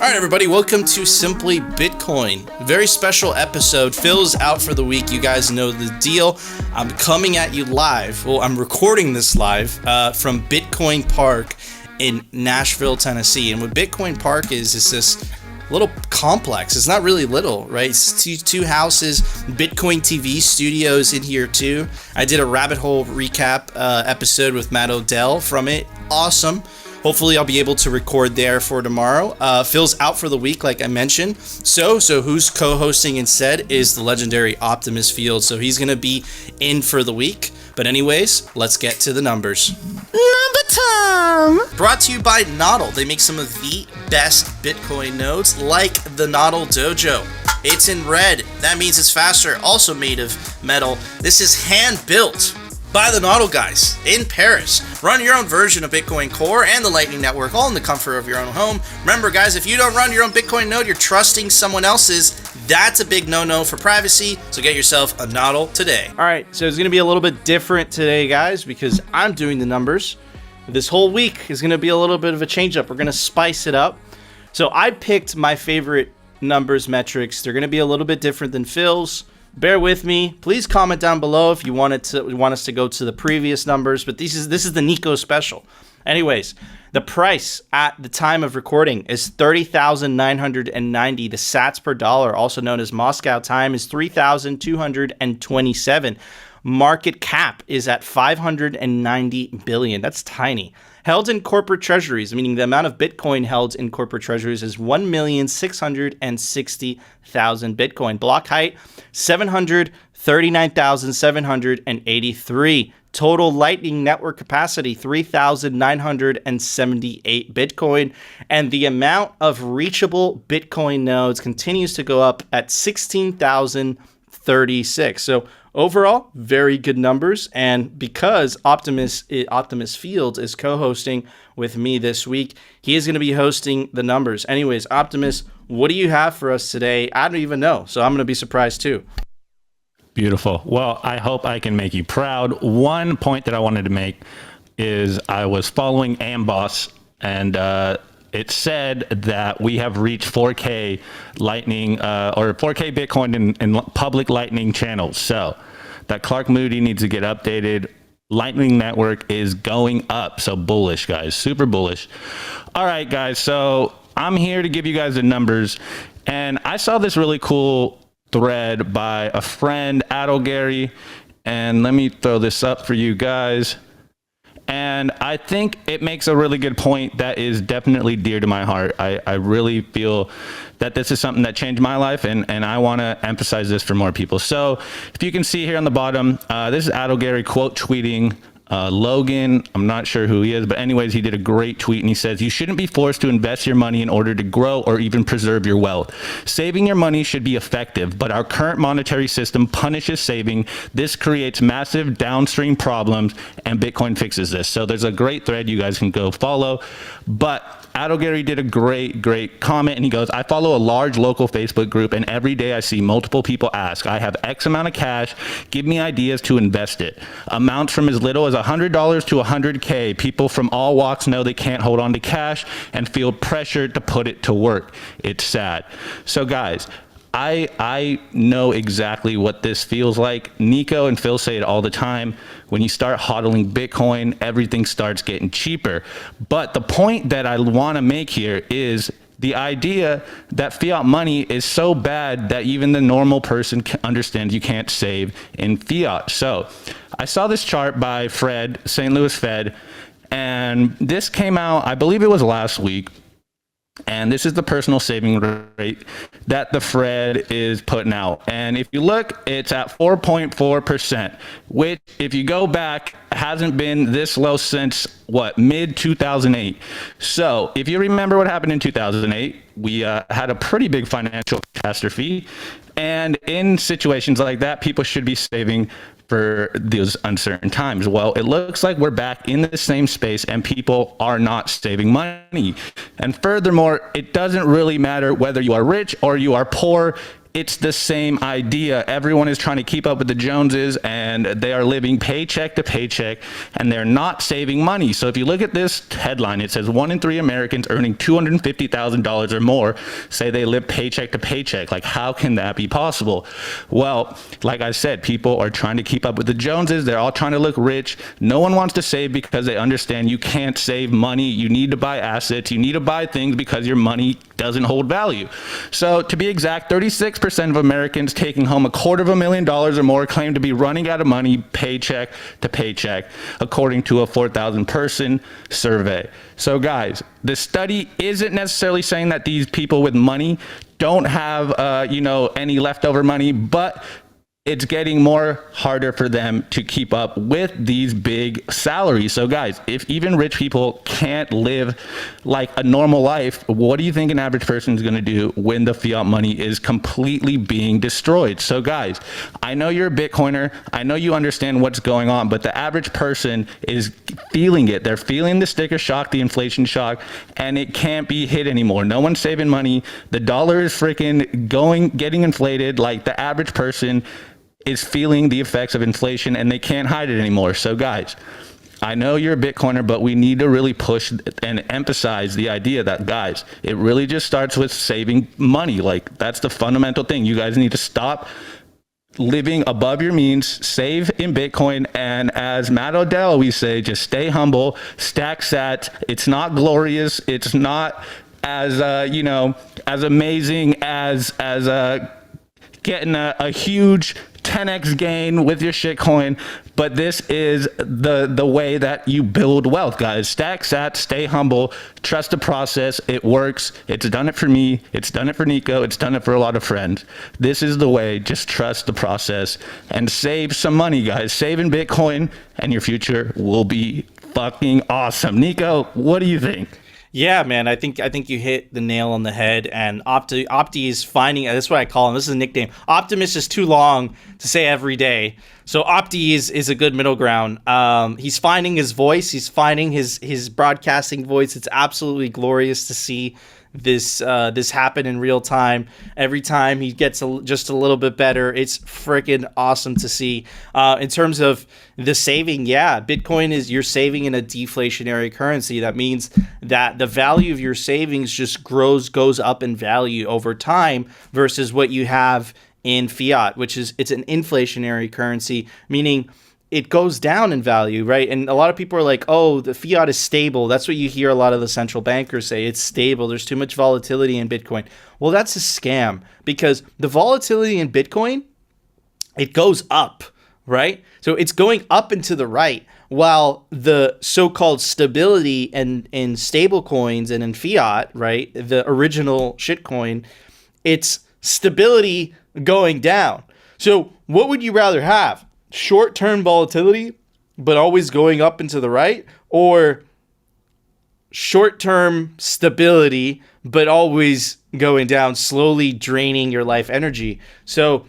Alright everybody, welcome to Simply Bitcoin. Very special episode. Phil's out for the week. You guys know the deal. I'm coming at you live. Well, I'm recording this live from Bitcoin Park in Nashville, Tennessee. And what Bitcoin Park is this little complex. It's not really little, right? It's two houses, Bitcoin TV studios in here too. I did a rabbit hole recap episode with Matt Odell from it. Awesome. Hopefully I'll be able to record there for tomorrow. Phil's out for the week, like I mentioned. So who's co-hosting instead is the legendary Optimus Field. So he's going to be in for the week. But anyways, let's get to the numbers. Number time! Brought to you by Nodl. They make some of the best Bitcoin nodes, like the Nodl Dojo. It's in red. That means it's faster. Also made of metal. This is hand-built by the Nodl guys in Paris. Run your own version of Bitcoin Core and the Lightning Network, all in the comfort of your own home. Remember, guys, if you don't run your own Bitcoin node, you're trusting someone else's. That's a big no-no for privacy, so get yourself a Nodl today. All right, so it's going to be a little bit different today, guys, because I'm doing the numbers. This whole week is going to be a little bit of a change-up. We're going to spice it up. So I picked my favorite numbers metrics. They're going to be a little bit different than Phil's. Bear with me. Please comment down below if you want us to go to the previous numbers, but this is the Nico special. Anyways, the price at the time of recording is 30,990. The sats per dollar, also known as Moscow time, is 3,227. Market cap is at 590 billion. That's tiny. Held in corporate treasuries, meaning the amount of Bitcoin held in corporate treasuries is 1,660,000 Bitcoin. Block height, 739,783. Total Lightning Network capacity, 3,978 Bitcoin. And the amount of reachable Bitcoin nodes continues to go up at 16,036. So overall, very good numbers. And because Optimus Fields is co-hosting with me this week, he is going to be hosting the numbers. Anyways, Optimus, what do you have for us today? I don't even know, so I'm going to be surprised too. Beautiful. Well, I hope I can make you proud. One point that I wanted to make is I was following Amboss, and it said that we have reached 4K Lightning or 4K Bitcoin in public Lightning channels. So that Clark Moody needs to get updated. Lightning Network is going up. So bullish, guys. Super bullish. All right, guys. So I'm here to give you guys the numbers. And I saw this really cool thread by a friend, Gary. And let me throw this up for you guys. And I think it makes a really good point that is definitely dear to my heart. I really feel that this is something that changed my life, and I want to emphasize this for more people. So if you can see here on the bottom, this is Gary quote tweeting Logan. I'm not sure who he is, but anyways, he did a great tweet, and he says, "You shouldn't be forced to invest your money in order to grow or even preserve your wealth. Saving your money should be effective, but our current monetary system punishes saving. This creates massive downstream problems, and Bitcoin fixes this." So there's a great thread you guys can go follow. But Gary did a great comment, and he goes, "I follow a large local Facebook group, and every day I see multiple people ask, I have X amount of cash, give me ideas to invest it. Amounts from as little as $100 to 100K. People from all walks know they can't hold on to cash and feel pressured to put it to work. It's sad." So guys, I know exactly what this feels like. Nico and Phil say it all the time. When you start hodling Bitcoin, everything starts getting cheaper. But the point that I want to make here is the idea that fiat money is so bad that even the normal person understands you can't save in fiat. So I saw this chart by Fred, St. Louis Fed, and this came out, I believe it was last week. And this is the personal saving rate that the Fed is putting out. And if you look, it's at 4.4%, which if you go back, hasn't been this low since mid 2008. So if you remember what happened in 2008, we had a pretty big financial catastrophe. And in situations like that, people should be saving for those uncertain times. Well, it looks like we're back in the same space and people are not saving money. And furthermore, it doesn't really matter whether you are rich or you are poor. it's the same idea. Everyone is trying to keep up with the Joneses, and they are living paycheck to paycheck, and they're not saving money. So if you look at this headline, it says 1 in 3 Americans earning $250,000 or more say they live paycheck to paycheck. Like, how can that be possible? Well, like I said, people are trying to keep up with the Joneses. They're all trying to look rich. No one wants to save because they understand you can't save money. You need to buy assets. You need to buy things because your money doesn't hold value. So to be exact, 36% of Americans taking home $250,000 or more claim to be running out of money paycheck to paycheck, according to a 4,000 person survey. So guys, the study isn't necessarily saying that these people with money don't have any leftover money, but it's getting harder for them to keep up with these big salaries. So guys, if even rich people can't live like a normal life, what do you think an average person is going to do when the fiat money is completely being destroyed? So guys, I know you're a Bitcoiner. I know you understand what's going on, but the average person is feeling it. They're feeling the sticker shock, the inflation shock, and it can't be hit anymore. No one's saving money. The dollar is freaking getting inflated. Like, the average person is feeling the effects of inflation, and they can't hide it anymore. So guys, I know you're a Bitcoiner, but we need to really push and emphasize the idea that, guys, it really just starts with saving money. Like, that's the fundamental thing. You guys need to stop living above your means, save in Bitcoin, and as Matt Odell always say, just stay humble, stack sats. It's not glorious. It's not as as amazing as getting a huge 10x gain with your shitcoin, but this is the way that you build wealth, guys. Stack sats, stay humble, trust the process. It works. It's done it for me. It's done it for Nico. It's done it for a lot of friends. This is the way. Just trust the process and save some money, guys. Save in Bitcoin, and your future will be fucking awesome. Nico, what do you think? Yeah, man, I think you hit the nail on the head, and Opti is finding, that's what I call him, this is a nickname. Optimus is too long to say every day, so Opti is a good middle ground. He's finding his voice, he's finding his broadcasting voice. It's absolutely glorious to see this happen in real time. Every time he gets just a little bit better, it's freaking awesome to see. In terms of the saving, yeah, Bitcoin you're saving in a deflationary currency. That means that the value of your savings just goes up in value over time versus what you have in fiat, which is it's an inflationary currency, meaning it goes down in value, right? And a lot of people are like, oh, the fiat is stable. That's what you hear a lot of the central bankers say. It's stable. There's too much volatility in Bitcoin. Well, that's a scam, because the volatility in Bitcoin, it goes up, right? So it's going up and to the right, while the so-called stability in stable coins and in fiat, right, the original shitcoin, it's stability going down. So what would you rather have? Short-term volatility, but always going up and to the right, or short-term stability, but always going down, slowly draining your life energy? So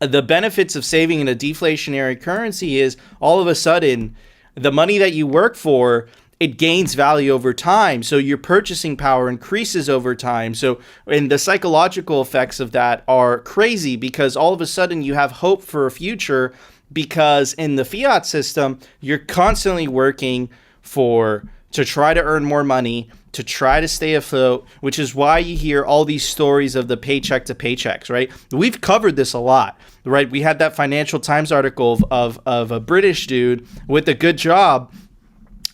the benefits of saving in a deflationary currency is all of a sudden the money that you work for, it gains value over time. So your purchasing power increases over time. So, and the psychological effects of that are crazy, because all of a sudden you have hope for a future, because in the fiat system, you're constantly working to try to earn more money, to try to stay afloat, which is why you hear all these stories of the paycheck to paychecks, right? We've covered this a lot, right? We had that Financial Times article of a British dude with a good job,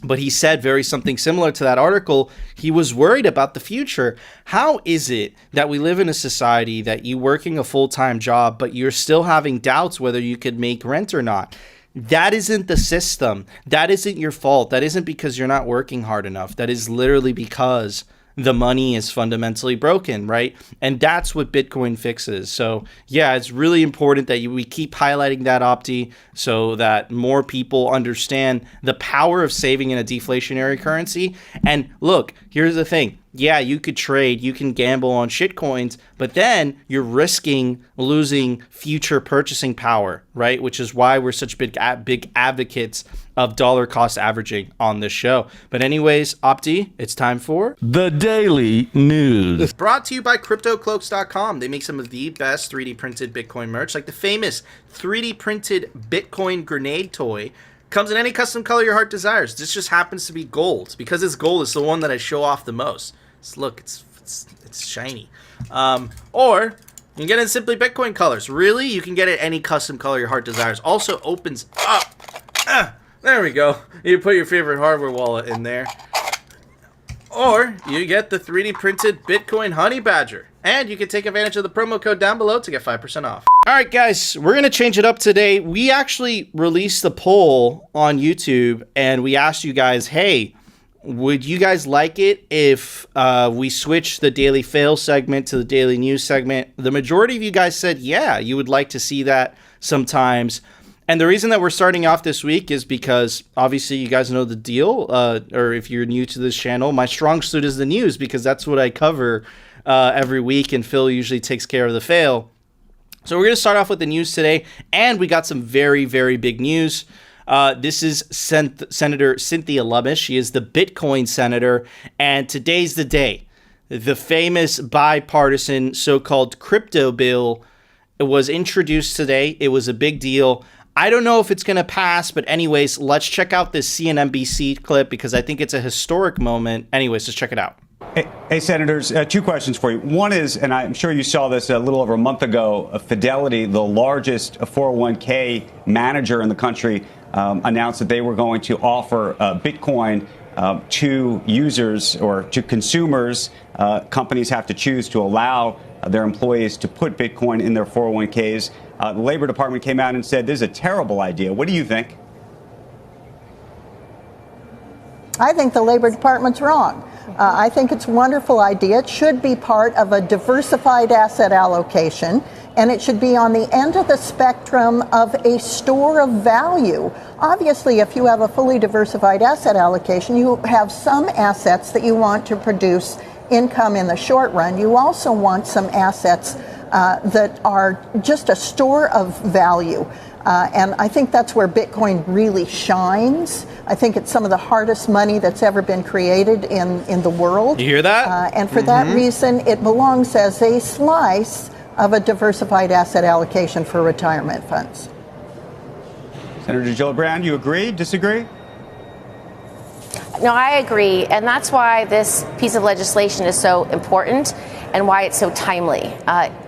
but he said something similar to that article. He was worried about the future. How is it that we live in a society that you working a full-time job, but you're still having doubts whether you could make rent or not? That isn't the system. That isn't your fault. That isn't because you're not working hard enough. That is literally because the money is fundamentally broken, right? And that's what Bitcoin fixes. So yeah, it's really important that we keep highlighting that, Opti, so that more people understand the power of saving in a deflationary currency. And look, here's the thing. yeah, you could trade, you can gamble on shitcoins, but then you're risking losing future purchasing power, right? Which is why we're such big advocates of dollar cost averaging on this show. But anyways, Opti, it's time for The Daily News. Brought to you by CryptoCloaks.com. They make some of the best 3D printed Bitcoin merch, like the famous 3D printed Bitcoin grenade toy. Comes in any custom color your heart desires. This just happens to be gold. Because it's gold, it's the one that I show off the most. Look, it's shiny. Or you can get it in simply Bitcoin colors. Really, you can get it any custom color your heart desires. Also opens up. There we go. You put your favorite hardware wallet in there. Or you get the 3D printed Bitcoin Honey Badger. And you can take advantage of the promo code down below to get 5% off. All right, guys, we're going to change it up today. We actually released the poll on YouTube, and we asked you guys, hey, would you guys like it if we switch the Daily Fail segment to the Daily News segment? The majority of you guys said, yeah, you would like to see that sometimes. And the reason that we're starting off this week is because, obviously, you guys know the deal, or if you're new to this channel, my strong suit is the news, because that's what I cover every week, and Phil usually takes care of the fail. So we're going to start off with the news today, and we got some very, very big news. This is Senator Cynthia Lummis. She is the Bitcoin senator, and today's the day. The famous bipartisan so-called crypto bill was introduced today. It was a big deal. I don't know if it's going to pass, but anyways, let's check out this CNBC clip because I think it's a historic moment. Anyways, let's check it out. Hey, Senators, two questions for you. One is, and I'm sure you saw this a little over a month ago, Fidelity, the largest 401k manager in the country, announced that they were going to offer Bitcoin to users or to consumers. Companies have to choose to allow their employees to put Bitcoin in their 401ks. The Labor Department came out and said this is a terrible idea. What do you think? I think the Labor Department's wrong. I think it's a wonderful idea. It should be part of a diversified asset allocation, and it should be on the end of the spectrum of a store of value. Obviously, if you have a fully diversified asset allocation, you have some assets that you want to produce income in the short run. You also want some assets that are just a store of value. And I think that's where Bitcoin really shines. I think it's some of the hardest money that's ever been created in the world. You hear that? And for that reason, it belongs as a slice of a diversified asset allocation for retirement funds. Senator Gillibrand, you agree, disagree? No, I agree. And that's why this piece of legislation is so important and why it's so timely.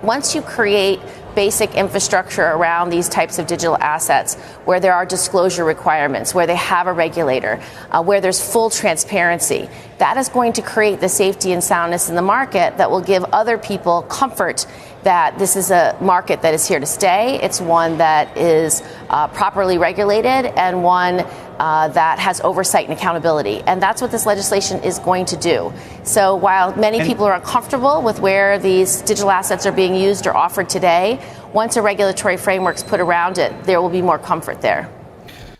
Once you create basic infrastructure around these types of digital assets, where there are disclosure requirements, where they have a regulator, where there's full transparency, that is going to create the safety and soundness in the market that will give other people comfort that this is a market that is here to stay. It's one that is properly regulated and one that has oversight and accountability. And that's what this legislation is going to do. So while many people are uncomfortable with where these digital assets are being used or offered today, once a regulatory framework's put around it, there will be more comfort there.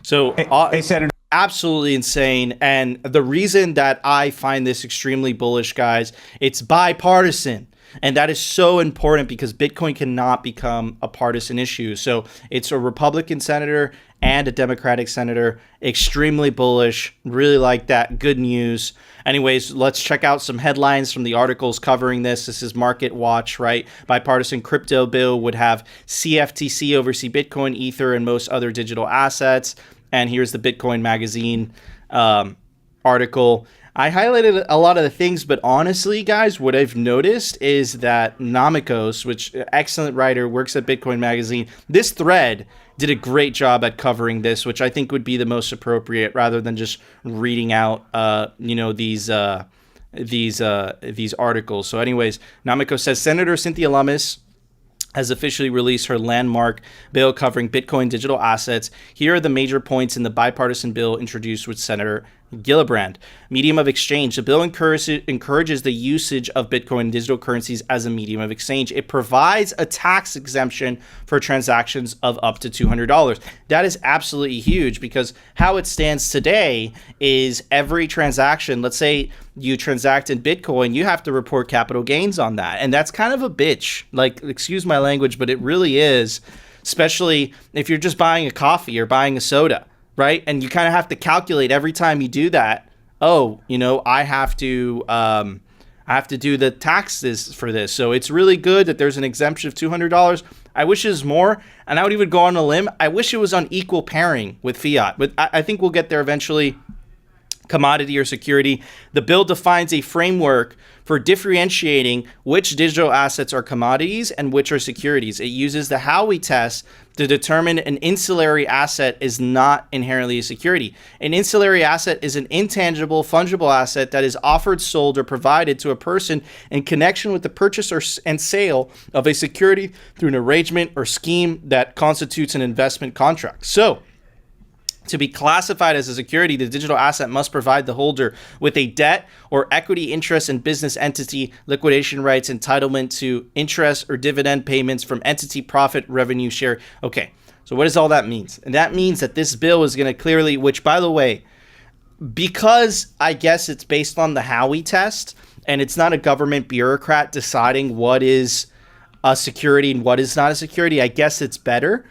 So, Hey, Senator. Absolutely insane. And the reason that I find this extremely bullish, guys, it's bipartisan. And that is so important because Bitcoin cannot become a partisan issue. So it's a Republican senator and a Democratic senator. Extremely bullish. Really like that. Good news. Anyways, let's check out some headlines from the articles covering this. This is Market Watch, right? Bipartisan crypto bill would have CFTC oversee Bitcoin, Ether, and most other digital assets. And here's the Bitcoin Magazine article. I highlighted a lot of the things, but honestly, guys, what I've noticed is that Namikos, which excellent writer, works at Bitcoin Magazine, this thread did a great job at covering this, which I think would be the most appropriate rather than just reading out, these articles. So anyways, Namikos says Senator Cynthia Lummis has officially released her landmark bill covering Bitcoin digital assets. Here are the major points in the bipartisan bill introduced with Senator Gillibrand, medium of exchange. The bill encourages the usage of Bitcoin and digital currencies as a medium of exchange. It provides a tax exemption for transactions of up to $200. That is absolutely huge, because how it stands today is every transaction, let's say you transact in Bitcoin, you have to report capital gains on that. And that's kind of a bitch. Like, excuse my language, but it really is, especially if you're just buying a coffee or buying a soda. Right. And you kind of have to calculate every time you do that. Oh, I have to do the taxes for this. So it's really good that there's an exemption of $200. I wish it was more. And I would even go on a limb. I wish it was on equal pairing with fiat. But I think we'll get there eventually. Commodity or security. The bill defines a framework for differentiating which digital assets are commodities and which are securities. It uses the Howey test to determine an ancillary asset is not inherently a security. An ancillary asset is an intangible, fungible asset that is offered, sold, or provided to a person in connection with the purchase and sale of a security through an arrangement or scheme that constitutes an investment contract. So, to be classified as a security, the digital asset must provide the holder with a debt or equity interest in business entity, liquidation rights, entitlement to interest or dividend payments from entity profit, revenue share. Okay, so what does all that mean? And that means that this bill is going to clearly, which by the way, because I guess it's based on the Howey test and it's not a government bureaucrat deciding what is a security and what is not a security, I guess it's better.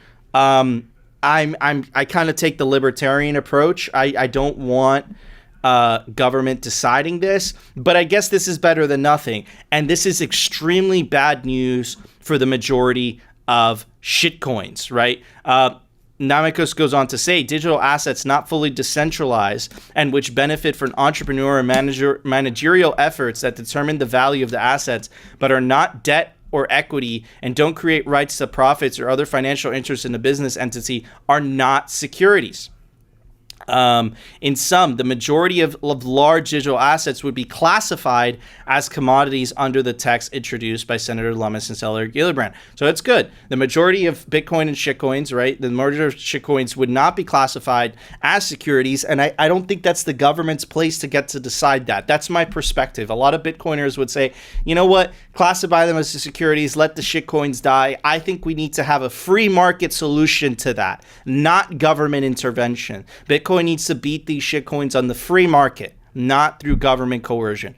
I kind of take the libertarian approach. I don't want government deciding this, but I guess this is better than nothing. And this is extremely bad news for the majority of shitcoins, right? Namikos goes on to say, digital assets not fully decentralized and which benefit from entrepreneur and managerial efforts that determine the value of the assets, but are not debt or equity and don't create rights to profits or other financial interests in the business entity are not securities. In sum, the majority of large digital assets would be classified as commodities under the text introduced by Senator Lummis and Senator Gillibrand. So it's good. The majority of Bitcoin and shitcoins, right? The majority of shitcoins would not be classified as securities. And I don't think that's the government's place to get to decide that. That's my perspective. A lot of Bitcoiners would say, you know what? Classify them as securities. Let the shitcoins die. I think we need to have a free market solution to that, not government intervention. Bitcoin needs to beat these shitcoins on the free market, not through government coercion.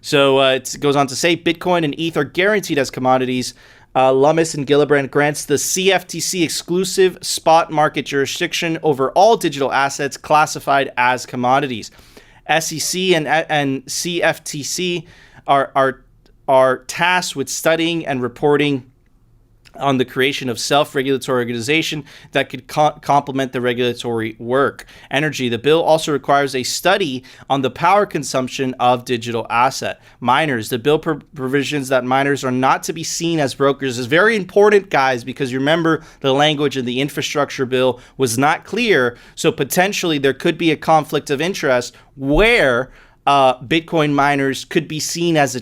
So it goes on to say Bitcoin and ETH are guaranteed as commodities. Lummis and Gillibrand grants the CFTC exclusive spot market jurisdiction over all digital assets classified as commodities. SEC and CFTC are tasked with studying and reporting on the creation of self-regulatory organization that could complement the regulatory work. Energy. The bill also requires a study on the power consumption of digital asset. Miners. The bill provisions that miners are not to be seen as brokers is very important, guys, because you remember the language in the infrastructure bill was not clear. So potentially there could be a conflict of interest where Bitcoin miners could be seen as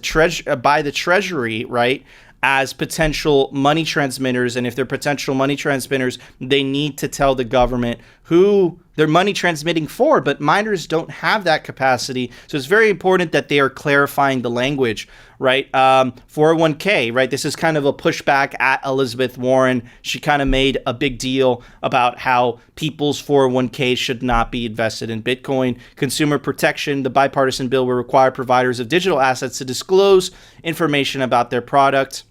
by the Treasury, right, as potential money transmitters. And if they're potential money transmitters, they need to tell the government who they're money transmitting for, but miners don't have that capacity. So it's very important that they are clarifying the language, right? 401k, right? This is kind of a pushback at Elizabeth Warren. She kind of made a big deal about how people's 401k should not be invested in Bitcoin. Consumer protection. The bipartisan bill will require providers of digital assets to disclose information about their product.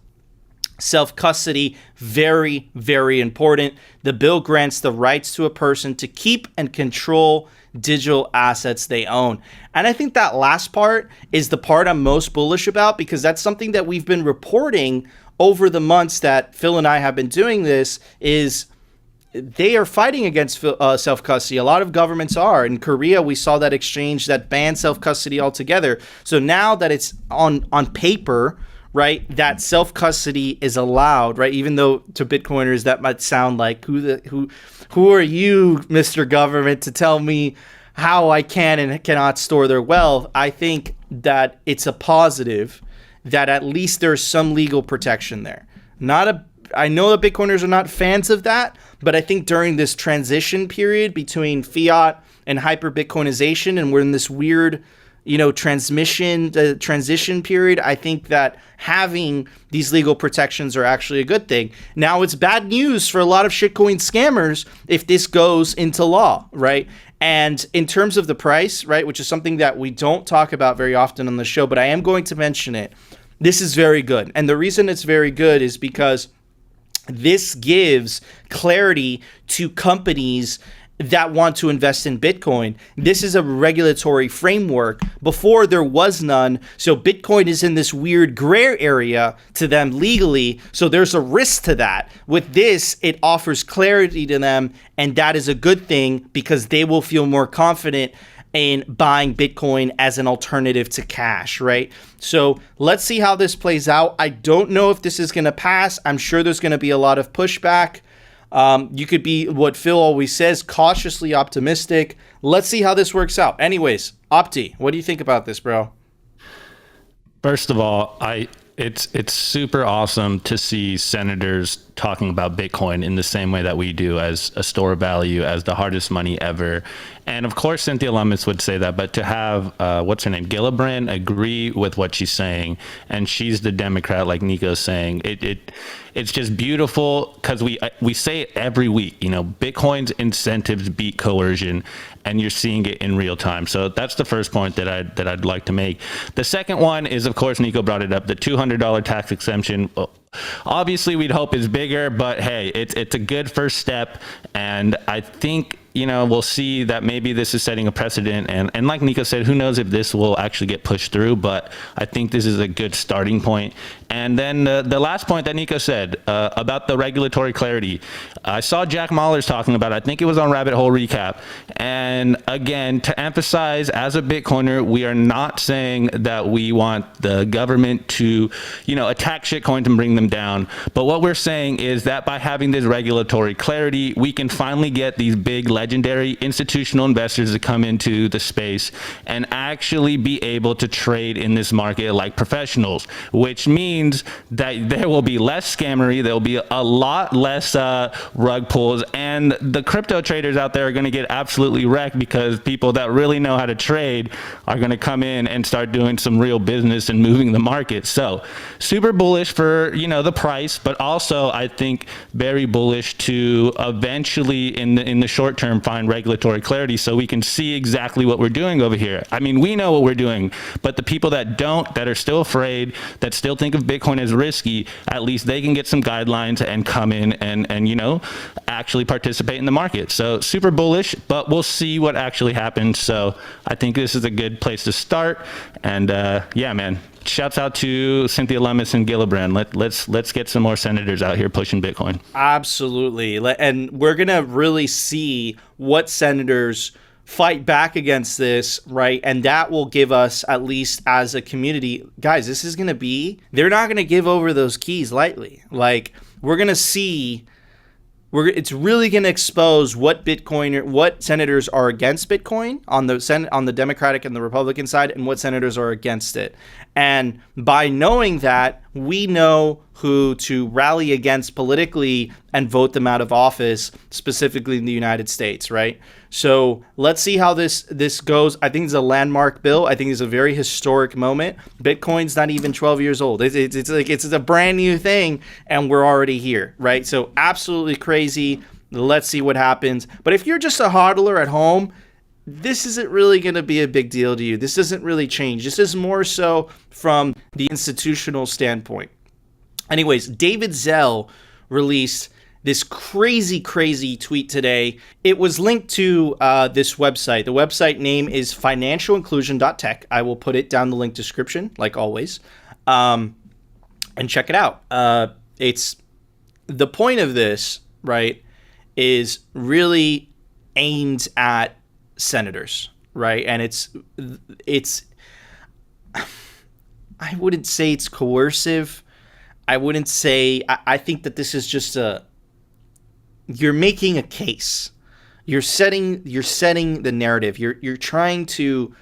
Self-custody, very, very important. The bill grants the rights to a person to keep and control digital assets they own. And I think that last part is the part I'm most bullish about, because that's something that we've been reporting over the months that Phil and I have been doing this, is they are fighting against self-custody. A lot of governments are. In Korea, we saw that exchange that banned self-custody altogether. So now that it's on paper, right, that self-custody is allowed, right? Even though to Bitcoiners that might sound like, who are you, Mr. Government, to tell me how I can and cannot store their wealth? I think that it's a positive that at least there's some legal protection there. Not a I know that Bitcoiners are not fans of that, but I think during this transition period between fiat and hyper Bitcoinization, and we're in this weird, transition period, I think that having these legal protections are actually a good thing. Now, it's bad news for a lot of shitcoin scammers if this goes into law, right? And in terms of the price, right, which is something that we don't talk about very often on the show, but I am going to mention it. This is very good. And the reason it's very good is because this gives clarity to companies that want to invest in Bitcoin. This is a regulatory framework. Before, there was none. So Bitcoin is in this weird gray area to them legally. So there's a risk to that. With this, it offers clarity to them. And that is a good thing because they will feel more confident in buying Bitcoin as an alternative to cash, right? So let's see how this plays out. I don't know if this is going to pass. I'm sure there's going to be a lot of pushback. You could be what Phil always says, cautiously optimistic. Let's see how this works out. Anyways, Opti, what do you think about this, bro? First of all, it's super awesome to see senators talking about Bitcoin in the same way that we do, as a store of value, as the hardest money ever. And of course, Cynthia Lummis would say that, but to have, what's her name, Gillibrand agree with what she's saying, and she's the Democrat, like Nico's saying, it's just beautiful because we say it every week, Bitcoin's incentives beat coercion, and you're seeing it in real time. So that's the first point that I'd like to make. The second one is, of course, Nico brought it up, the $200 tax exemption. Obviously, we'd hope it's bigger, but hey, it's a good first step, and I think we'll see that maybe this is setting a precedent, and like Nico said, who knows if this will actually get pushed through, but I think this is a good starting point. And then the last point that Nico said about the regulatory clarity, I saw Jack Mahler's talking about it. I think it was on Rabbit Hole Recap, and again, to emphasize, as a Bitcoiner, we are not saying that we want the government to attack shitcoins and bring them down, but what we're saying is that by having this regulatory clarity, we can finally get these big legendary institutional investors to come into the space and actually be able to trade in this market like professionals, which means that there will be less scammery, there will be a lot less rug pulls, and the crypto traders out there are going to get absolutely wrecked because people that really know how to trade are going to come in and start doing some real business and moving the market. So super bullish for the price, but also I think very bullish to eventually in the short term find regulatory clarity so we can see exactly what we're doing over here. I mean, we know what we're doing, but the people that don't, that are still afraid, that still think of Bitcoin as risky, at least they can get some guidelines and come in and actually participate in the market. So super bullish, but we'll see what actually happens. So I think this is a good place to start. And yeah, man, shouts out to Cynthia Lummis and Gillibrand. Let's get some more senators out here pushing Bitcoin. Absolutely. And we're going to really see what senators fight back against this, right? And that will give us, at least as a community, guys, this is going to be, they're not going to give over those keys lightly. Like, we're going to see, it's really going to expose what senators are against Bitcoin on the Democratic and the Republican side, and what senators are against it. And by knowing that, we know who to rally against politically and vote them out of office, specifically in the United States, right? So let's see how this goes. I think it's a landmark bill. I think it's a very historic moment. Bitcoin's not even 12 years old. It's a brand new thing, and we're already here, right? So absolutely crazy. Let's see what happens. But if you're just a hodler at home, this isn't really going to be a big deal to you. This doesn't really change. This is more so from the institutional standpoint. Anyways, David Zell released this crazy tweet today. It was linked to this website. The website name is financialinclusion.tech. I will put it down the link description, like always, and check it out. It's the point of this, right, is really aimed at senators, right? And it's I wouldn't say it's coercive. I wouldn't say, I think that this is just you're making a case. You're setting the narrative. You're trying to,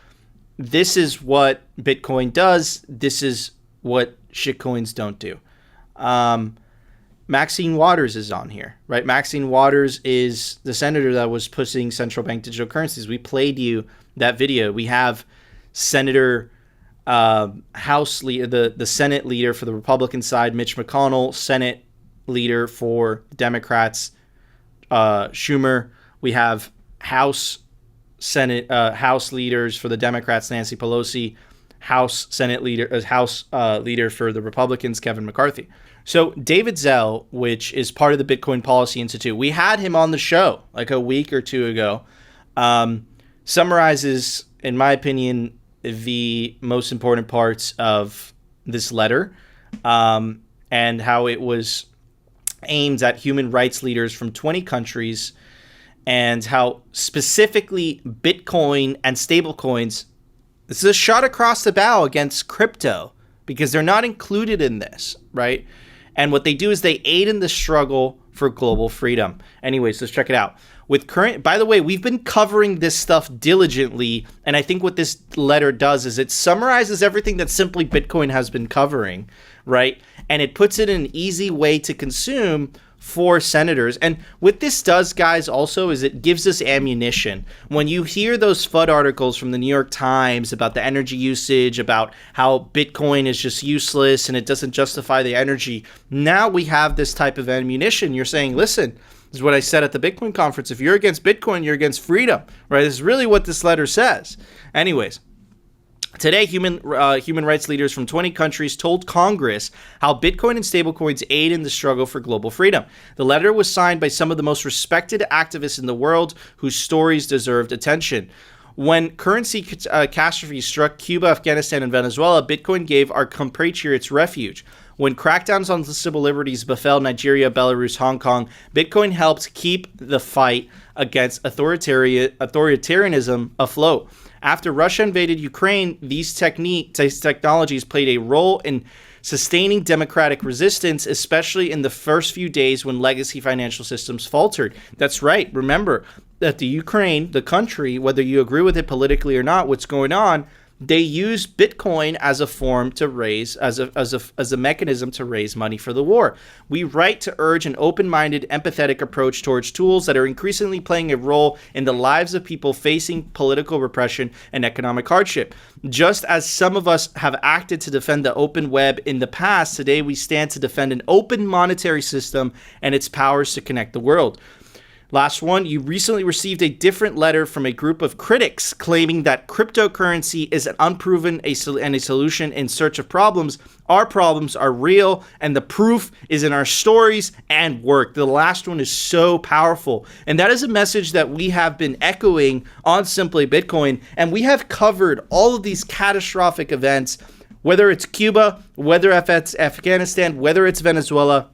this is what Bitcoin does. This is what shitcoins don't do. Maxine Waters is on here, right? Maxine Waters is the senator that was pushing central bank digital currencies. We played you that video. We have Senator House leader, the Senate leader for the Republican side, Mitch McConnell, Senate leader for Democrats, Schumer. We have House leaders for the Democrats, Nancy Pelosi, House leader for the Republicans, Kevin McCarthy. So David Zell, which is part of the Bitcoin Policy Institute, we had him on the show like a week or two ago, summarizes, in my opinion, the most important parts of this letter, and how it was aimed at human rights leaders from 20 countries, and how specifically Bitcoin and stablecoins, this is a shot across the bow against crypto because they're not included in this, right? And what they do is they aid in the struggle for global freedom. Anyways, let's check it out. By the way, we've been covering this stuff diligently, and I think what this letter does is it summarizes everything that Simply Bitcoin has been covering, right? And it puts it in an easy way to consume for senators. And what this does, guys, also is it gives us ammunition. When you hear those FUD articles from the New York Times about the energy usage, about how Bitcoin is just useless and it doesn't justify the energy, now we have this type of ammunition. You're saying, listen, this is what I said at the Bitcoin conference. If you're against Bitcoin, you're against freedom, right? This is really what this letter says. Anyways, today, human rights leaders from 20 countries told Congress how Bitcoin and stablecoins aid in the struggle for global freedom. The letter was signed by some of the most respected activists in the world whose stories deserved attention. When currency catastrophes struck Cuba, Afghanistan, and Venezuela, Bitcoin gave our compatriots refuge. When crackdowns on civil liberties befell Nigeria, Belarus, Hong Kong, Bitcoin helped keep the fight against authoritarianism afloat. After Russia invaded Ukraine, these technologies played a role in sustaining democratic resistance, especially in the first few days when legacy financial systems faltered. That's right. Remember that the Ukraine, the country, whether you agree with it politically or not, what's going on, they use Bitcoin as a form to raise, as a mechanism to raise money for the war. We write to urge an open-minded, empathetic approach towards tools that are increasingly playing a role in the lives of people facing political repression and economic hardship. Just as some of us have acted to defend the open web in the past, today we stand to defend an open monetary system and its powers to connect the world. Last one, you recently received a different letter from a group of critics claiming that cryptocurrency is an unproven and a solution in search of problems. Our problems are real, and the proof is in our stories and work. The last one is so powerful, and that is a message that we have been echoing on Simply Bitcoin, and we have covered all of these catastrophic events, whether it's Cuba, whether it's Afghanistan, whether it's Venezuela.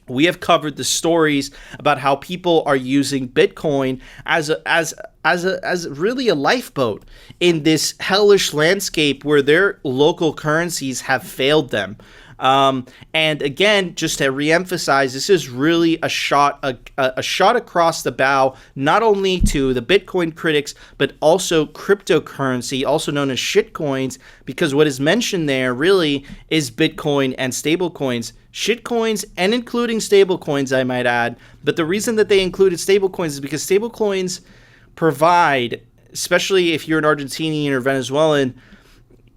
We have covered the stories about how people are using Bitcoin as really a lifeboat in this hellish landscape where their local currencies have failed them. And again, just to reemphasize, this is really a shot across the bow, not only to the Bitcoin critics, but also cryptocurrency, also known as shitcoins, because what is mentioned there really is Bitcoin and stablecoins. Shitcoins and including stablecoins, I might add. But the reason that they included stablecoins is because stablecoins provide, especially if you're an Argentinian or Venezuelan,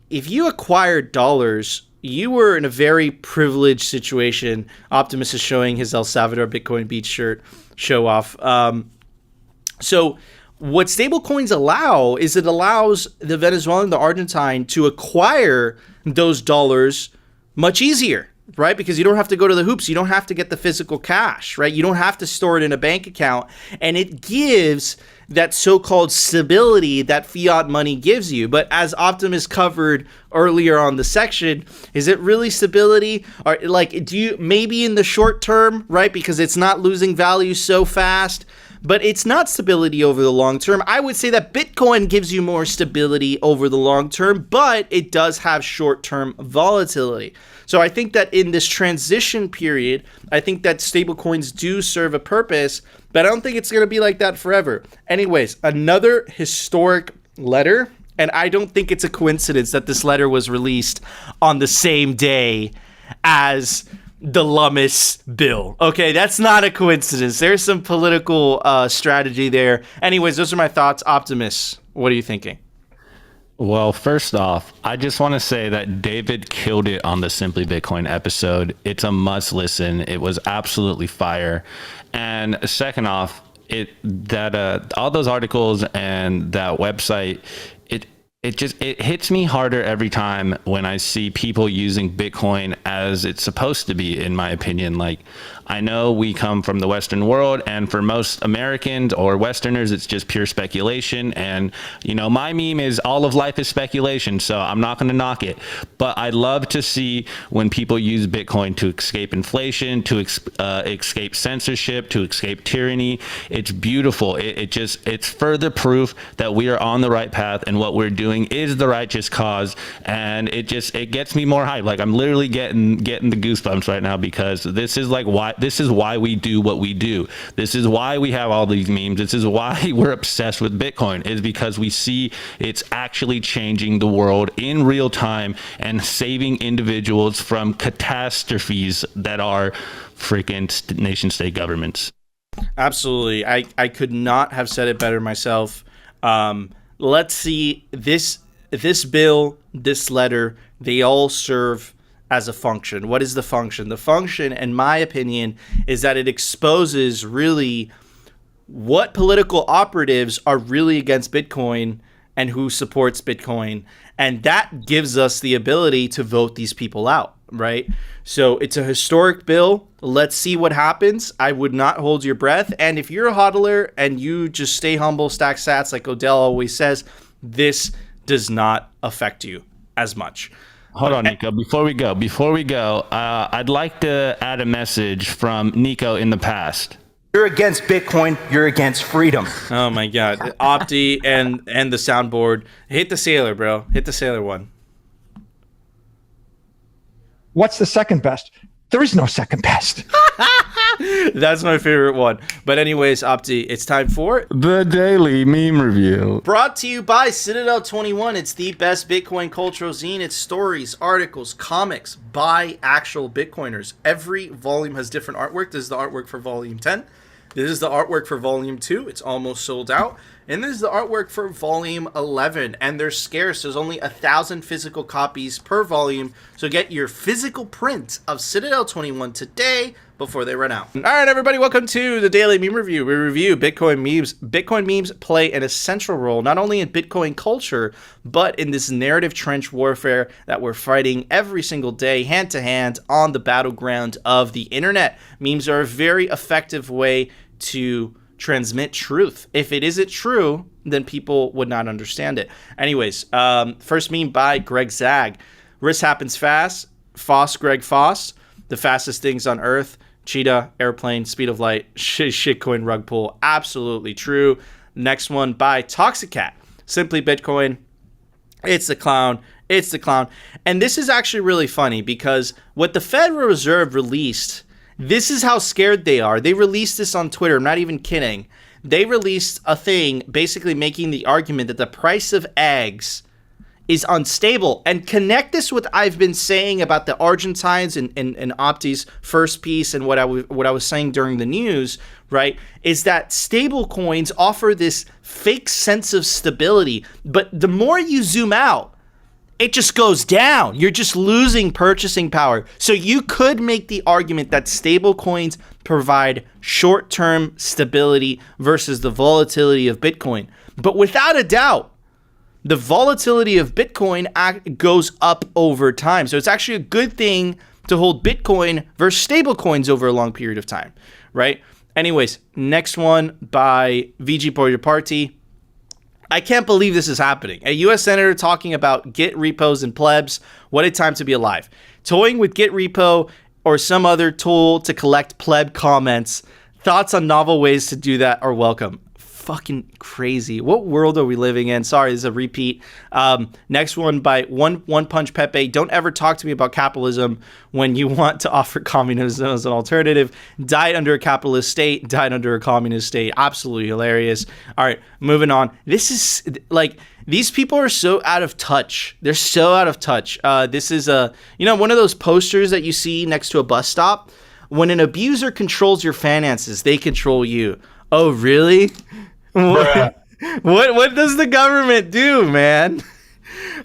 if you acquired dollars, you were in a very privileged situation. Optimus is showing his El Salvador Bitcoin Beach shirt show off. So what stablecoins allow is it allows the Venezuelan, the Argentine to acquire those dollars much easier, right? Because you don't have to go to the hoops. You don't have to get the physical cash, right? You don't have to store it in a bank account. And it gives that so-called stability that fiat money gives you. But as Optimus covered earlier on the section, is it really stability? Or like, do you maybe in the short term, right? Because it's not losing value so fast, but it's not stability over the long term. I would say that Bitcoin gives you more stability over the long term, but it does have short-term volatility. So I think that in this transition period, I think that stablecoins do serve a purpose, but I don't think it's going to be like that forever. Anyways, another historic letter, and I don't think it's a coincidence that this letter was released on the same day as the Lummis bill. Okay, that's not a coincidence. There's some political strategy there. Anyways, those are my thoughts. Optimus, what are you thinking? Well, first off, I just want to say that David killed it on the Simply Bitcoin episode. It's a must listen. It was absolutely fire. And second off, all those articles and that website, it hits me harder every time when I see people using Bitcoin as it's supposed to be, in my opinion. Like, I know we come from the Western world, and for most Americans or Westerners, it's just pure speculation. And, my meme is all of life is speculation, so I'm not going to knock it. But I love to see when people use Bitcoin to escape inflation, to escape censorship, to escape tyranny. It's beautiful. It's further proof that we are on the right path, and what we're doing is the righteous cause. And it gets me more hyped. Like, I'm literally getting the goosebumps right now, because this is why we do what we do. This is why we have all these memes. This is why we're obsessed with Bitcoin, is because we see it's actually changing the world in real time and saving individuals from catastrophes that are freaking nation state governments. Absolutely. I could not have said it better myself. Let's see, this bill, this letter, they all serve as a function. What is the function? The function, in my opinion, is that it exposes really what political operatives are really against Bitcoin and who supports Bitcoin. And that gives us the ability to vote these people out, right? So it's a historic bill. Let's see what happens. I would not hold your breath. And if you're a hodler and you just stay humble, stack sats, like Odell always says, this does not affect you as much. Hold on, Nico. Before we go, I'd like to add a message from Nico in the past. You're against Bitcoin. You're against freedom. Oh my God, Opti and the soundboard. Hit the sailor, bro. Hit the sailor one. What's the second best? There is no second best. That's my favorite one. But anyways, Opti, it's time for the Daily Meme Review. Brought to you by Citadel 21. It's the best Bitcoin cultural zine. It's stories, articles, comics by actual Bitcoiners. Every volume has different artwork. This is the artwork for volume 10. This is the artwork for volume 2. It's almost sold out. And this is the artwork for volume 11. And they're scarce. There's only 1,000 physical copies per volume. So get your physical print of Citadel 21 today before they run out. All right, everybody, welcome to the Daily Meme Review. We review Bitcoin memes. Bitcoin memes play an essential role not only in Bitcoin culture, but in this narrative trench warfare that we're fighting every single day, hand to hand, on the battleground of the internet. Memes are a very effective way to transmit truth. If it isn't true, then people would not understand it. Anyways, first meme by Greg Zag. Risk happens fast. Greg Foss. The fastest things on Earth. Cheetah, airplane, speed of light, shitcoin rug pull. Absolutely true. Next one by Toxicat. Simply Bitcoin. It's the clown. It's the clown. And this is actually really funny because what the Federal Reserve released, this is how scared they are. They released this on Twitter. I'm not even kidding. They released a thing basically making the argument that the price of eggs is unstable. And connect this with what I've been saying about the Argentines and Opti's first piece and what I was saying during the news, right? Is that stable coins offer this fake sense of stability. But the more you zoom out, it just goes down. You're just losing purchasing power. So you could make the argument that stable coins provide short-term stability versus the volatility of Bitcoin. But without a doubt, the volatility of Bitcoin goes up over time. So it's actually a good thing to hold Bitcoin versus stable coins over a long period of time, right? Anyways, next one by VG Por Your Party. I can't believe this is happening. A U.S. Senator talking about Git repos and plebs. What a time to be alive. Toying with Git repo or some other tool to collect pleb comments. Thoughts on novel ways to do that are welcome. Fucking crazy. What world are we living in? Sorry, this is a repeat. Next one by One Punch Pepe. Don't ever talk to me about capitalism when you want to offer communism as an alternative. Died under a capitalist state, died under a communist state. Absolutely hilarious. All right, moving on. This is like, these people are so out of touch. They're so out of touch. This is one of those posters that you see next to a bus stop. When an abuser controls your finances, they control you. Oh, really? What does the government do, man?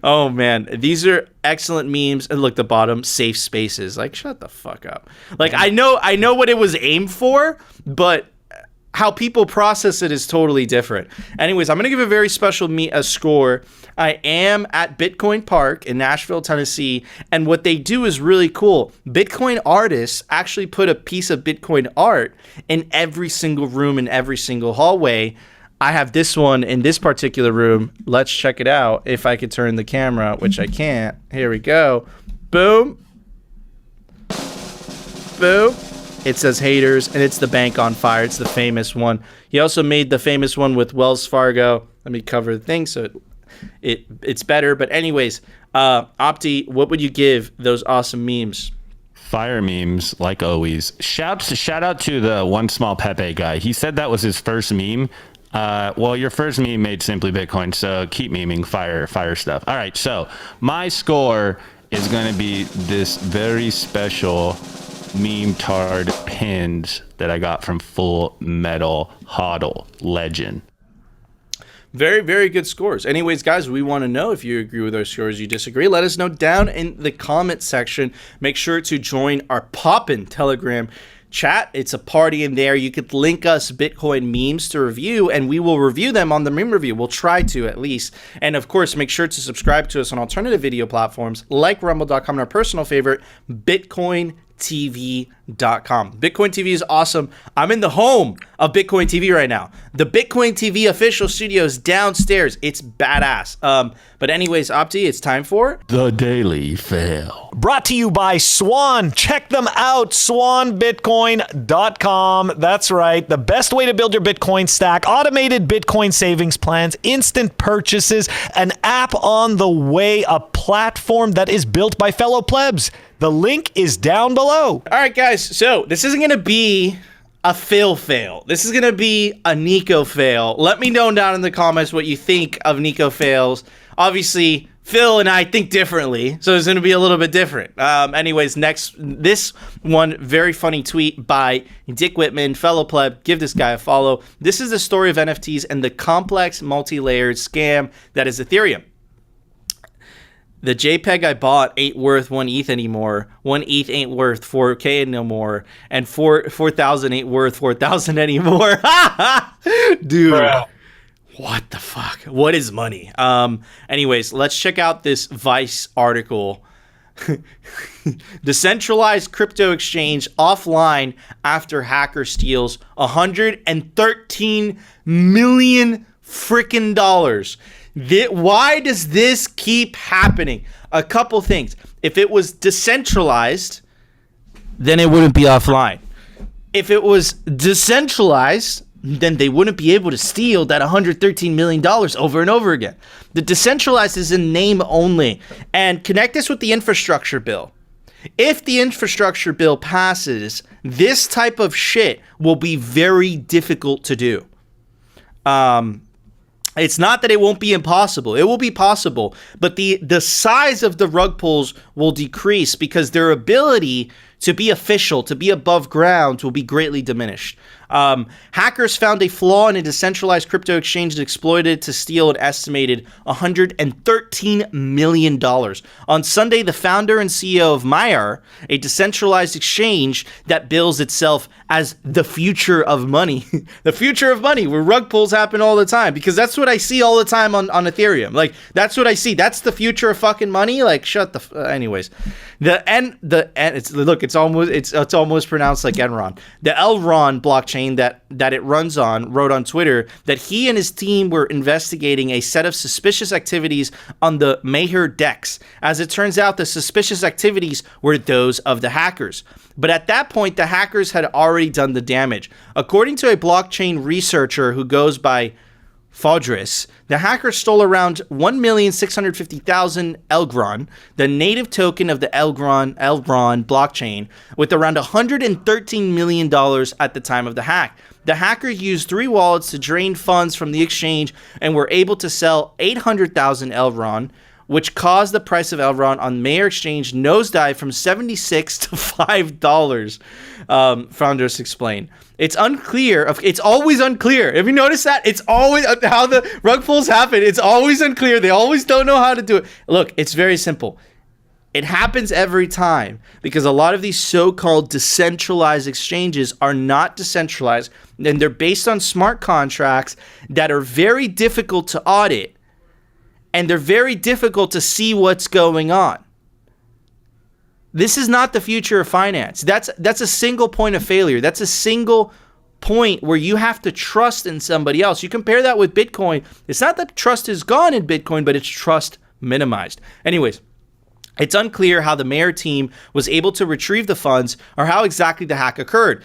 Oh, man. These are excellent memes. And look, the bottom, safe spaces. Like, shut the fuck up. Like, I know what it was aimed for, but how people process it is totally different. Anyways, I'm going to give a very special a score. I am at Bitcoin Park in Nashville, Tennessee, and what they do is really cool. Bitcoin artists actually put a piece of Bitcoin art in every single room, in every single hallway. I have this one in this particular room. Let's check it out. If I could turn the camera, which I can't. Here we go. Boom. Boom. It says haters, and it's the bank on fire. It's the famous one. He also made the famous one with Wells Fargo. Let me cover the thing so it's better. But anyways, Opti, what would you give those awesome memes? Fire memes, like always. Shout out to the One Small Pepe guy. He said that was his first meme. Well, your first meme made Simply Bitcoin, so keep memeing fire stuff. All right, so my score is going to be this very special meme tard pins that I got from Full Metal Hodl Legend. Very, very good scores. Anyways, guys, we want to know if you agree with our scores, you disagree. Let us know down in the comment section. Make sure to join our Poppin' Telegram chat. It's a party in there. You could link us Bitcoin memes to review, and we will review them on the meme review. We'll try to, at least. And of course, make sure to subscribe to us on alternative video platforms like rumble.com and our personal favorite, BitcoinTV.com. Bitcoin TV is awesome. I'm in the home of Bitcoin TV right now. The Bitcoin TV official studio is downstairs. It's badass. But anyways, Opti, it's time for The Daily Fail. Brought to you by Swan. Check them out, swanbitcoin.com. That's right. The best way to build your Bitcoin stack, automated Bitcoin savings plans, instant purchases, an app on the way, a platform that is built by fellow plebs. The link is down below. All right, guys. So this isn't going to be a fail. This is going to be a Nico fail. Let me know down in the comments what you think of Nico fails. Obviously, Phil and I think differently, so it's going to be a little bit different. Anyways, this one, very funny tweet by Dick Whitman, fellow pleb. Give this guy a follow. This is the story of NFTs and the complex multi-layered scam that is Ethereum. The JPEG I bought ain't worth 1 ETH anymore. 1 ETH ain't worth 4K no more. And 4,000 ain't worth 4,000 anymore. Dude. Bro. What the fuck? What is money? Anyways, let's check out this Vice article. Decentralized crypto exchange offline after hacker steals $113 million freaking dollars. Why does this keep happening? A couple things. If it was decentralized, then it wouldn't be offline. If it was decentralized, then they wouldn't be able to steal that $113 million over and over again. The decentralized is in name only. And connect this with the infrastructure bill. If the infrastructure bill passes, this type of shit will be very difficult to do. It's not that it won't be impossible. It will be possible, but the size of the rug pulls will decrease because their ability to be official, to be above ground, will be greatly diminished. Hackers found a flaw in a decentralized crypto exchange and exploited it to steal an estimated $113 million. On Sunday, the founder and CEO of Mayer, a decentralized exchange that bills itself as the future of money, the future of money, where rug pulls happen all the time, because that's what I see all the time on Ethereum. Like, that's what I see. That's the future of fucking money. Like, shut the. Anyways, it's almost pronounced like Enron. The Elron blockchain that it runs on wrote on Twitter that he and his team were investigating a set of suspicious activities on the Mayer DEX. As it turns out, the suspicious activities were those of the hackers. But at that point, the hackers had already done the damage. According to a blockchain researcher who goes by Fodris, the hacker stole around 1,650,000 Elgron, the native token of the Elgron blockchain, with around $113 million at the time of the hack. The hacker used 3 wallets to drain funds from the exchange and were able to sell 800,000 Elgron, which caused the price of Elgron on Mayor Exchange nosedive from $76 to $5, founders explained. It's unclear. It's always unclear. Have you noticed that? It's always how the rug pulls happen. It's always unclear. They always don't know how to do it. Look, it's very simple. It happens every time because a lot of these so-called decentralized exchanges are not decentralized, and they're based on smart contracts that are very difficult to audit, and they're very difficult to see what's going on. This is not the future of finance. That's a single point of failure. That's a single point where you have to trust in somebody else. You compare that with Bitcoin. It's not that trust is gone in Bitcoin, but it's trust minimized. Anyways, it's unclear how the Mayor team was able to retrieve the funds or how exactly the hack occurred.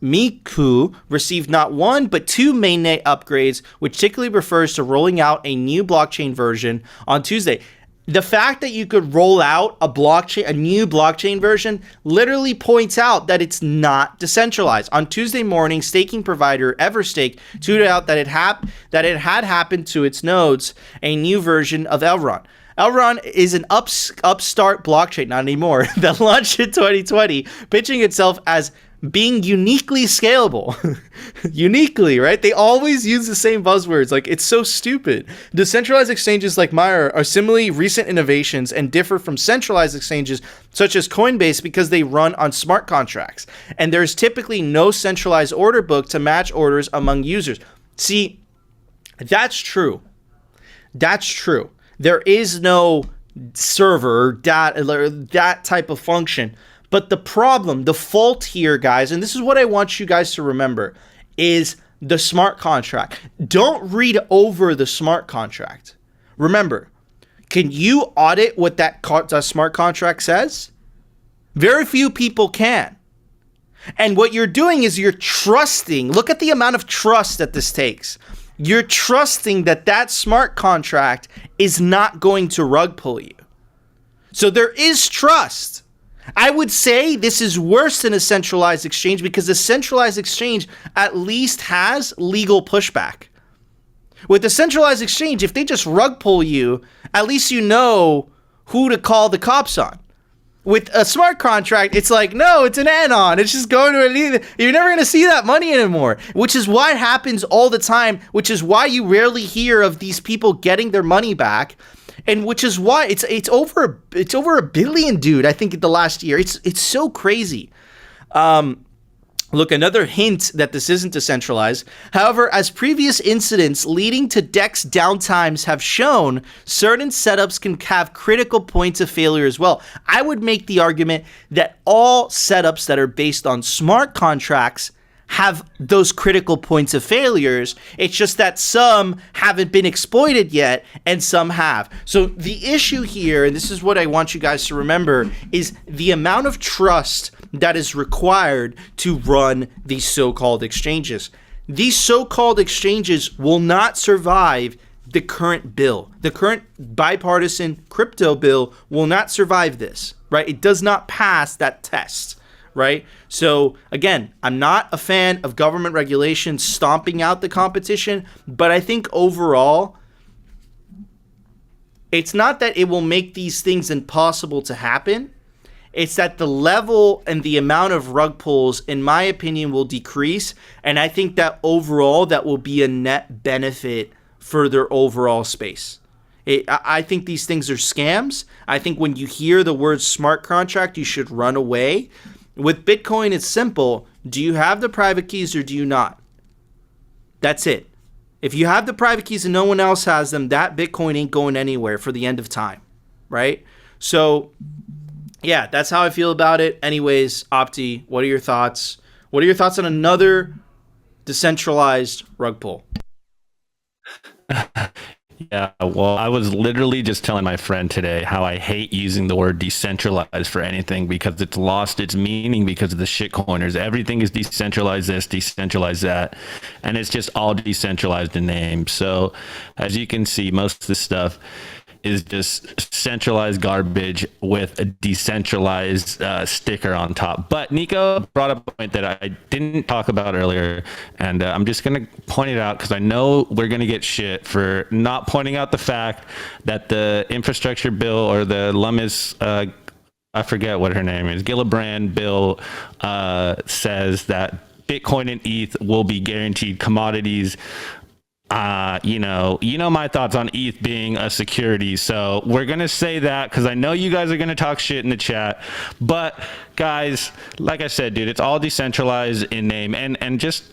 Miku received not 1 but 2 mainnet upgrades, which typically refers to rolling out a new blockchain version on Tuesday. The fact that you could roll out a new blockchain version literally points out that it's not decentralized. On Tuesday morning, staking provider Everstake tweeted out that it had happened to its nodes a new version of Elrond. Elrond is an upstart blockchain, not anymore, that launched in 2020, pitching itself as being uniquely scalable. Uniquely, right? They always use the same buzzwords. Like, it's so stupid. Decentralized exchanges like Maya are similarly recent innovations and differ from centralized exchanges such as Coinbase because they run on smart contracts. And there's typically no centralized order book to match orders among users. See, that's true. That's true. There is no server, that type of function. But the problem, the fault here, guys, and this is what I want you guys to remember, is the smart contract. Don't read over the smart contract. Remember, can you audit what that smart contract says? Very few people can. And what you're doing is you're trusting. Look at the amount of trust that this takes. You're trusting that that smart contract is not going to rug pull you. So there is trust. I would say this is worse than a centralized exchange because a centralized exchange at least has legal pushback. With a centralized exchange, if they just rug pull you, at least you know who to call the cops on. With a smart contract, it's like, no, it's an anon. It's just going to you're never going to see that money anymore, which is why it happens all the time, which is why you rarely hear of these people getting their money back. And which is why it's over $1 billion, dude. I think in the last year, it's so crazy. Look, another hint that this isn't decentralized. However, as previous incidents leading to DEX downtimes have shown, certain setups can have critical points of failure as well. I would make the argument that all setups that are based on smart contracts have those critical points of failures. It's just that some haven't been exploited yet and some have. So the issue here, and this is what I want you guys to remember, is the amount of trust that is required to run these so-called exchanges. These so-called exchanges will not survive the current bill. The current bipartisan crypto bill will not survive this, right? It does not pass that test. Right? So again, I'm not a fan of government regulation stomping out the competition, but I think overall, it's not that it will make these things impossible to happen. It's that the level and the amount of rug pulls, in my opinion, will decrease. And I think that overall, that will be a net benefit for their overall space. I think these things are scams. I think when you hear the word smart contract, you should run away. With Bitcoin, it's simple. Do you have the private keys or do you not? That's it. If you have the private keys and no one else has them, that Bitcoin ain't going anywhere for the end of time, right? So, yeah, that's how I feel about it. Anyways, Opti, what are your thoughts? What are your thoughts on another decentralized rug pull? Yeah, well, I was literally just telling my friend today how I hate using the word decentralized for anything because it's lost its meaning because of the shitcoiners. Everything is decentralized this, decentralized that, and it's just all decentralized in name. So as you can see, most of the stuff is just centralized garbage with a decentralized sticker on top. But Nico brought up a point that I didn't talk about earlier, and I'm just going to point it out because I know we're going to get shit for not pointing out the fact that the infrastructure bill or the Lummis, I forget what her name is, Gillibrand bill says that Bitcoin and ETH will be guaranteed commodities. You know my thoughts on ETH being a security. So we're going to say that because I know you guys are going to talk shit in the chat. But guys, like I said, dude, it's all decentralized in name. And just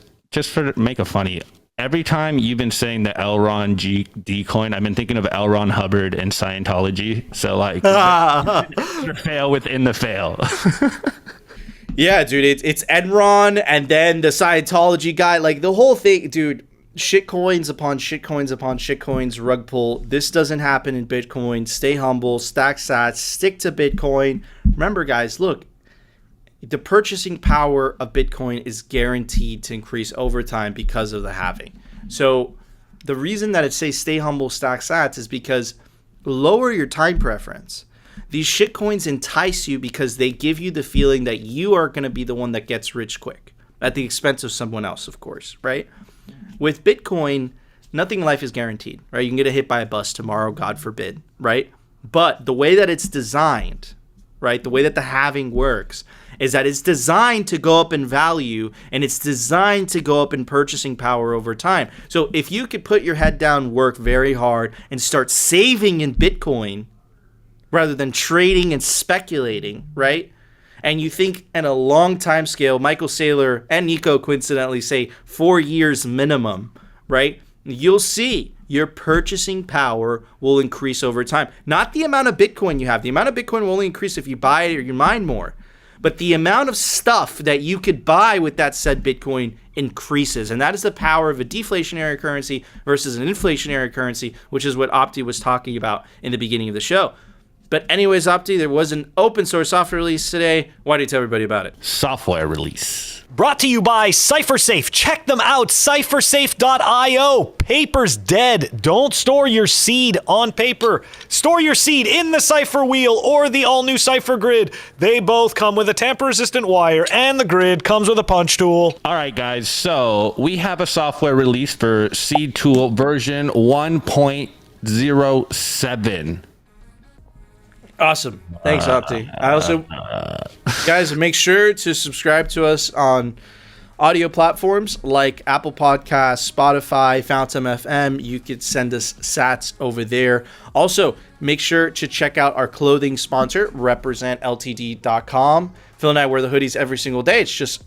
for make a funny, every time you've been saying the L. Ron G coin, I've been thinking of L. Ron Hubbard and Scientology. So like, fail within the fail. Yeah, dude, it's Enron and then the Scientology guy. Like the whole thing, dude. Shitcoins upon shitcoins upon shitcoins, rug pull. This doesn't happen in Bitcoin. Stay humble, stack sats, stick to Bitcoin. Remember, guys, look, the purchasing power of Bitcoin is guaranteed to increase over time because of the halving. So the reason that it says stay humble, stack sats is because lower your time preference. These shitcoins entice you because they give you the feeling that you are going to be the one that gets rich quick at the expense of someone else, of course, right? With Bitcoin, nothing in life is guaranteed, right? You can get hit by a bus tomorrow, God forbid, right? But the way that it's designed, right, the way that the halving works is that it's designed to go up in value and it's designed to go up in purchasing power over time. So if you could put your head down, work very hard, and start saving in Bitcoin rather than trading and speculating, right? And you think in a long time scale, Michael Saylor and Nico coincidentally say 4 years minimum, right? You'll see your purchasing power will increase over time. Not the amount of Bitcoin you have. The amount of Bitcoin will only increase if you buy it or you mine more. But the amount of stuff that you could buy with that said Bitcoin increases. And that is the power of a deflationary currency versus an inflationary currency, which is what Opti was talking about in the beginning of the show. But anyways, Opti, there was an open source software release today. Why don't you tell everybody about it? Software release. Brought to you by CypherSafe. Check them out, cyphersafe.io. Paper's dead. Don't store your seed on paper. Store your seed in the Cypher wheel or the all-new Cypher grid. They both come with a tamper-resistant wire, and the grid comes with a punch tool. All right, guys. So we have a software release for Seed Tool version 1.07. Awesome. Thanks, Opti. I also, guys, make sure to subscribe to us on audio platforms like Apple Podcasts, Spotify, Fountain FM. You could send us sats over there. Also, make sure to check out our clothing sponsor, representltd.com. Phil and I wear the hoodies every single day. It's just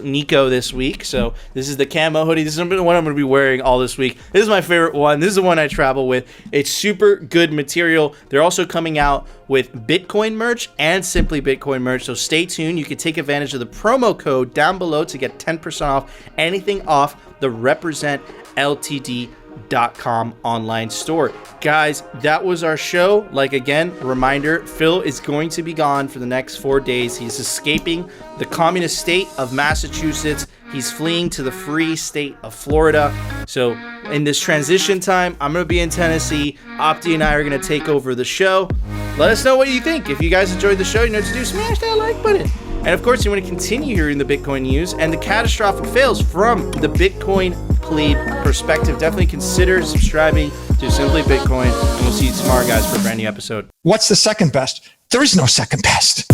Nico this week. So this is the camo hoodie. This is the one I'm going to be wearing all this week. This is my favorite one. This is the one I travel with. It's super good material. They're also coming out with Bitcoin merch and Simply Bitcoin merch. So stay tuned. You can take advantage of the promo code down below to get 10% off anything off the representltd.com online store. Guys, that was our show. Like, again, reminder, Phil is going to be gone for the next 4 days. He's escaping the communist state of Massachusetts. He's fleeing to the free state of Florida. So in this transition time, I'm going to be in Tennessee. Opti and I are going to take over the show. Let us know what you think. If you guys enjoyed the show, you know what to do. Smash that like button. And of course, you want to continue hearing the Bitcoin news and the catastrophic fails from the Bitcoin plebe perspective. Definitely consider subscribing to Simply Bitcoin. And we'll see you tomorrow, guys, for a brand new episode. What's the second best? There is no second best.